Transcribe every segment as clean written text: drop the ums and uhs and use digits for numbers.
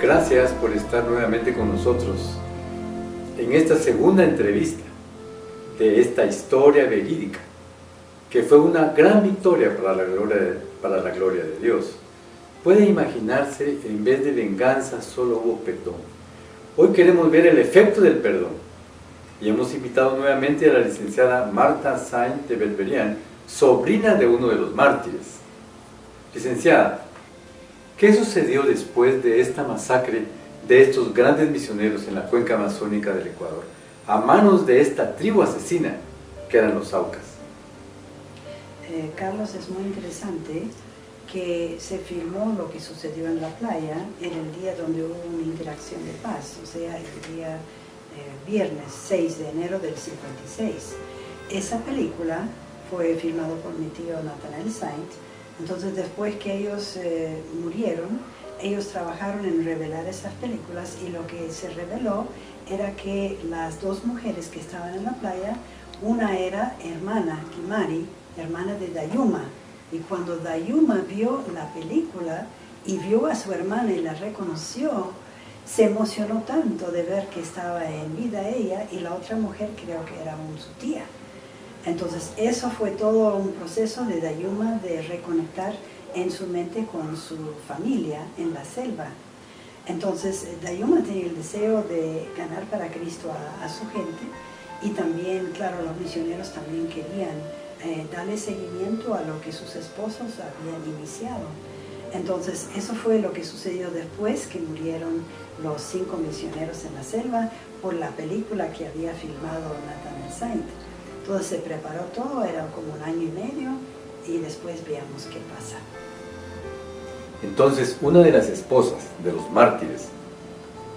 Gracias por estar nuevamente con nosotros en esta segunda entrevista de esta historia verídica, que fue una gran victoria para la gloria de Dios. Puede imaginarse, en vez de venganza solo hubo perdón. Hoy queremos ver el efecto del perdón y hemos invitado nuevamente a la licenciada Marta Saint de Belverian, sobrina de uno de los mártires. Licenciada, ¿qué sucedió después de esta masacre de estos grandes misioneros en la cuenca amazónica del Ecuador, a manos de esta tribu asesina que eran los Aucas? Carlos, es muy interesante que se filmó lo que sucedió en la playa en el día donde hubo una interacción de paz, o sea, el día viernes 6 de enero del 56. Esa película fue filmada por mi tío Nathanael Saint. Entonces, después que ellos murieron, ellos trabajaron en revelar esas películas y lo que se reveló era que las dos mujeres que estaban en la playa, una era hermana, Kimari, hermana de Dayuma, y cuando Dayuma vio la película y vio a su hermana y la reconoció, se emocionó tanto de ver que estaba en vida ella, y la otra mujer creo que era su tía. Entonces eso fue todo un proceso de Dayuma de reconectar en su mente con su familia en la selva. Entonces Dayuma tenía el deseo de ganar para Cristo a su gente, y también, claro, los misioneros también querían darle seguimiento a lo que sus esposos habían iniciado. Entonces eso fue lo que sucedió después que murieron los 5 misioneros en la selva por la película que había filmado Nathanael Saint. Entonces se preparó todo, era como 1 año y medio, y después veamos qué pasa. Entonces, una de las esposas de los mártires,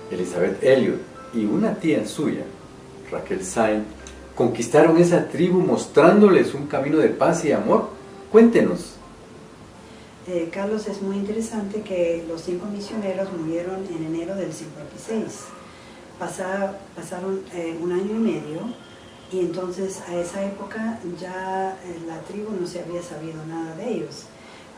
Elizabeth Elliot, y una tía suya, Raquel Saint, conquistaron esa tribu mostrándoles un camino de paz y amor. Cuéntenos. Carlos, es muy interesante que los 5 misioneros murieron en enero del 56. Pasaron 1 año y medio. Y entonces a esa época ya la tribu no se había sabido nada de ellos.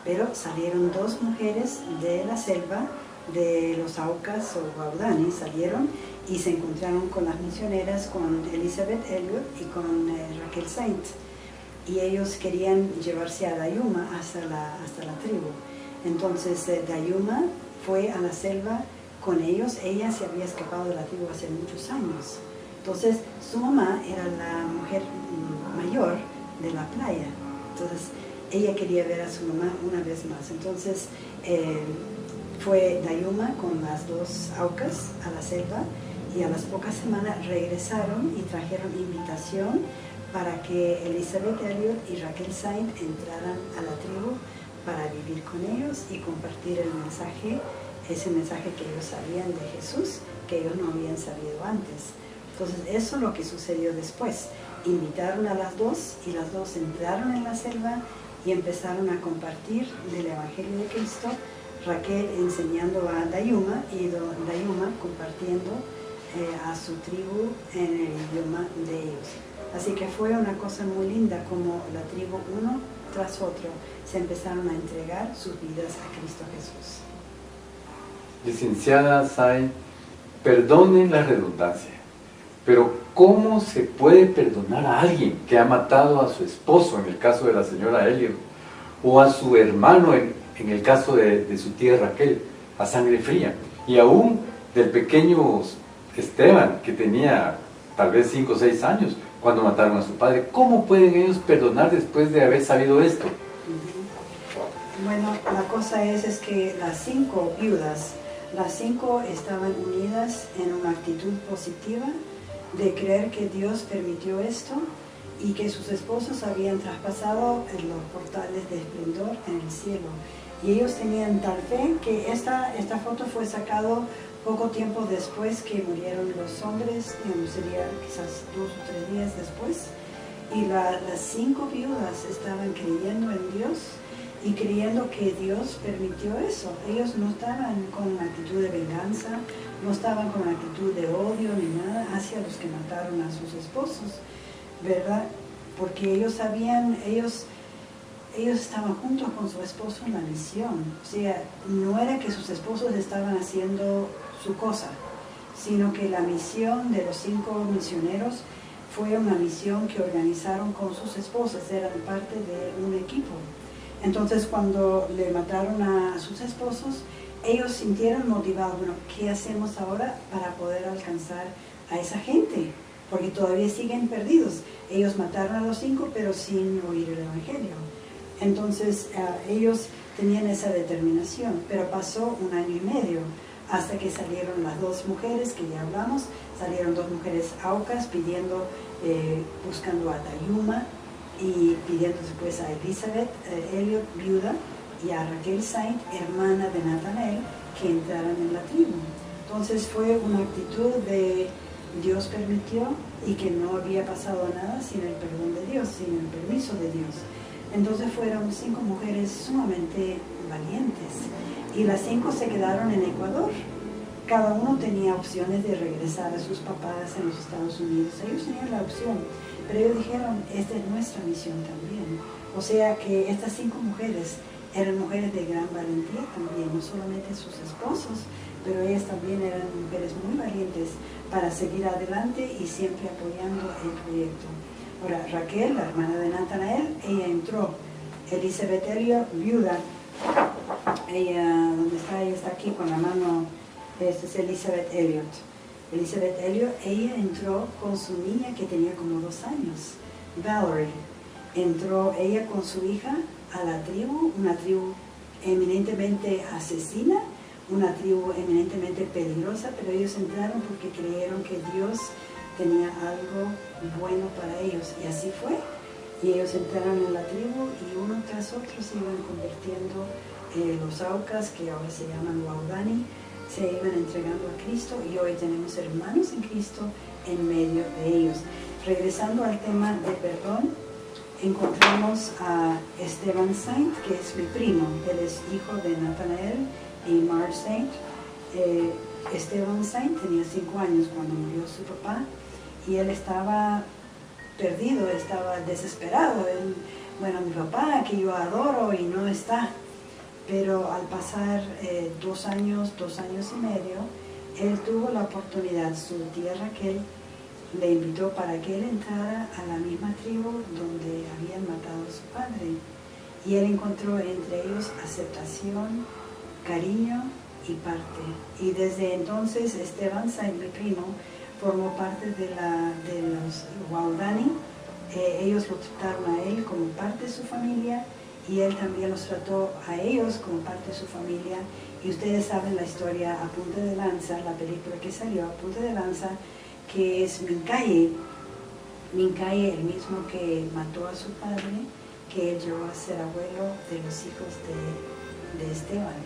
Pero salieron 2 mujeres de la selva, de los Aucas o Guaudani, salieron y se encontraron con las misioneras, con Elizabeth Elliot y con Raquel Saint. Y ellos querían llevarse a Dayuma hasta la tribu. Entonces Dayuma fue a la selva con ellos. Ella se había escapado de la tribu hace muchos años. Entonces, su mamá era la mujer mayor de la playa. Entonces, ella quería ver a su mamá una vez más. Entonces, fue Dayuma con las 2 Aucas a la selva, y a las pocas semanas regresaron y trajeron invitación para que Elizabeth Elliot y Raquel Saint entraran a la tribu para vivir con ellos y compartir el mensaje, ese mensaje que ellos sabían de Jesús, que ellos no habían sabido antes. Entonces eso es lo que sucedió después. Invitaron a las 2 y las 2 entraron en la selva y empezaron a compartir del Evangelio de Cristo, Raquel enseñando a Dayuma y Dayuma compartiendo a su tribu en el idioma de ellos. Así que fue una cosa muy linda como la tribu uno tras otro se empezaron a entregar sus vidas a Cristo Jesús. Licenciada Saint, perdonen la redundancia, pero ¿cómo se puede perdonar a alguien que ha matado a su esposo, en el caso de la señora Elliot, o a su hermano, en el caso de su tía Raquel, a sangre fría, y aún del pequeño Esteban, que tenía tal vez 5 o 6 años cuando mataron a su padre? ¿Cómo pueden ellos perdonar después de haber sabido esto? Bueno, la cosa es que las 5 viudas, las 5 estaban unidas en una actitud positiva de creer que Dios permitió esto y que sus esposos habían traspasado los portales de esplendor en el cielo. Y ellos tenían tal fe que esta foto fue sacado poco tiempo después que murieron los hombres, sería quizás 2 o 3 días después. Y las 5 viudas estaban creyendo en Dios y creyendo que Dios permitió eso. Ellos no estaban con una actitud de venganza, no estaban con una actitud de odio ni nada hacia los que mataron a sus esposos, ¿verdad? Porque ellos sabían, ellos ellos estaban juntos con su esposo en la misión. O sea, no era que sus esposos estaban haciendo su cosa, sino que la misión de los 5 misioneros fue una misión que organizaron con sus esposas, eran parte de un equipo. Entonces, cuando le mataron a sus esposos, ellos sintieron motivados, bueno, ¿qué hacemos ahora para poder alcanzar a esa gente? Porque todavía siguen perdidos. Ellos mataron a los 5, pero sin oír el Evangelio. Entonces, ellos tenían esa determinación, pero pasó 1 año y medio hasta que salieron las 2 mujeres que ya hablamos, salieron 2 mujeres aucas pidiendo, buscando a Tayuma y pidiendo después a Elizabeth Elliot, viuda, y a Raquel Saint, hermana de Natanael, que entraran en la tribu. Entonces fue una actitud de Dios permitió y que no había pasado nada sin el perdón de Dios, sin el permiso de Dios. Entonces fueron 5 mujeres sumamente valientes y las 5 se quedaron en Ecuador. Cada uno tenía opciones de regresar a sus papás en los Estados Unidos. Ellos tenían la opción, pero ellos dijeron, esta es nuestra misión también. O sea que estas 5 mujeres eran mujeres de gran valentía también, no solamente sus esposos, pero ellas también eran mujeres muy valientes para seguir adelante y siempre apoyando el proyecto. Ahora, Raquel, la hermana de Natanael, ella entró. Elizabeth Elliot, viuda, ella, ¿dónde está? Ella está aquí con la mano, esta es Elizabeth Elliot. Elizabeth Elliot, ella entró con su niña que tenía como 2 años, Valerie. Entró ella con su hija a la tribu, una tribu eminentemente asesina, una tribu eminentemente peligrosa, pero ellos entraron porque creyeron que Dios tenía algo bueno para ellos, y así fue. Y ellos entraron en la tribu y uno tras otro se iban convirtiendo, los aucas, que ahora se llaman Waodani, se iban entregando a Cristo, y hoy tenemos hermanos en Cristo en medio de ellos. Regresando al tema de perdón, encontramos a Esteban Saint, que es mi primo. Él es hijo de Natanael y Marge Saint. Esteban Saint tenía 5 años cuando murió su papá, y él estaba perdido, estaba desesperado. Él, bueno, mi papá, que yo adoro, y no está. Pero al pasar 2 años, 2 años y medio, él tuvo la oportunidad, su tía Raquel le invitó para que él entrara a la misma tribu donde habían matado a su padre. Y él encontró entre ellos aceptación, cariño y parte. Y desde entonces Esteban Saint, mi primo, formó parte de los Waodani. Ellos lo trataron a él como parte de su familia, y él también los trató a ellos como parte de su familia. Y ustedes saben la historia A Punta de Lanza, la película que salió, A Punta de Lanza, que es Mincaye, el mismo que mató a su padre, que él llevó a ser abuelo de los hijos de Esteban.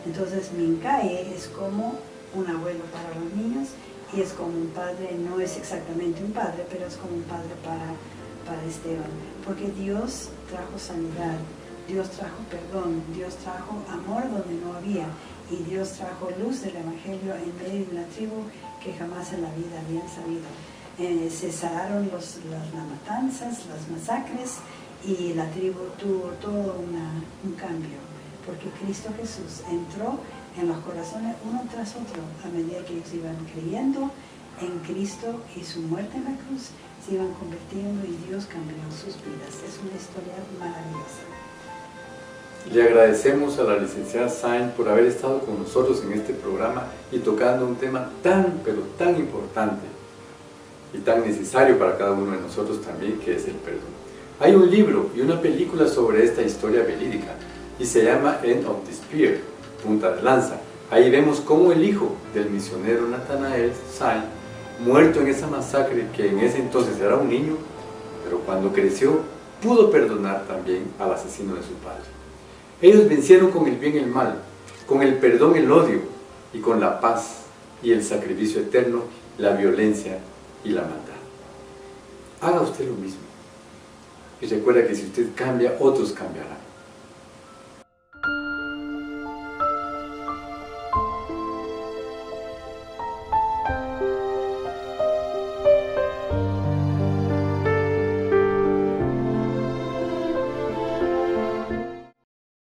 Entonces Mincaye es como un abuelo para los niños, y es como un padre, no es exactamente un padre, pero es como un padre para Esteban, porque Dios trajo sanidad, Dios trajo perdón, Dios trajo amor donde no había, y Dios trajo luz del Evangelio en medio de una tribu que jamás en la vida habían sabido. Cesaron las matanzas, las masacres, y la tribu tuvo todo un cambio, porque Cristo Jesús entró en los corazones uno tras otro a medida que ellos iban creyendo en Cristo, y su muerte en la cruz se iban convirtiendo, y Dios cambió sus vidas. Es una historia maravillosa. Le agradecemos a la licenciada Saint por haber estado con nosotros en este programa y tocando un tema tan, pero tan importante y tan necesario para cada uno de nosotros también, que es el perdón. Hay un libro y una película sobre esta historia verídica y se llama End of the Spear, Punta de Lanza. Ahí vemos cómo el hijo del misionero Natanael Saint, muerto en esa masacre, que en ese entonces era un niño, pero cuando creció pudo perdonar también al asesino de su padre. Ellos vencieron con el bien el mal, con el perdón el odio, y con la paz y el sacrificio eterno la violencia y la maldad. Haga usted lo mismo, y recuerda que si usted cambia, otros cambiarán.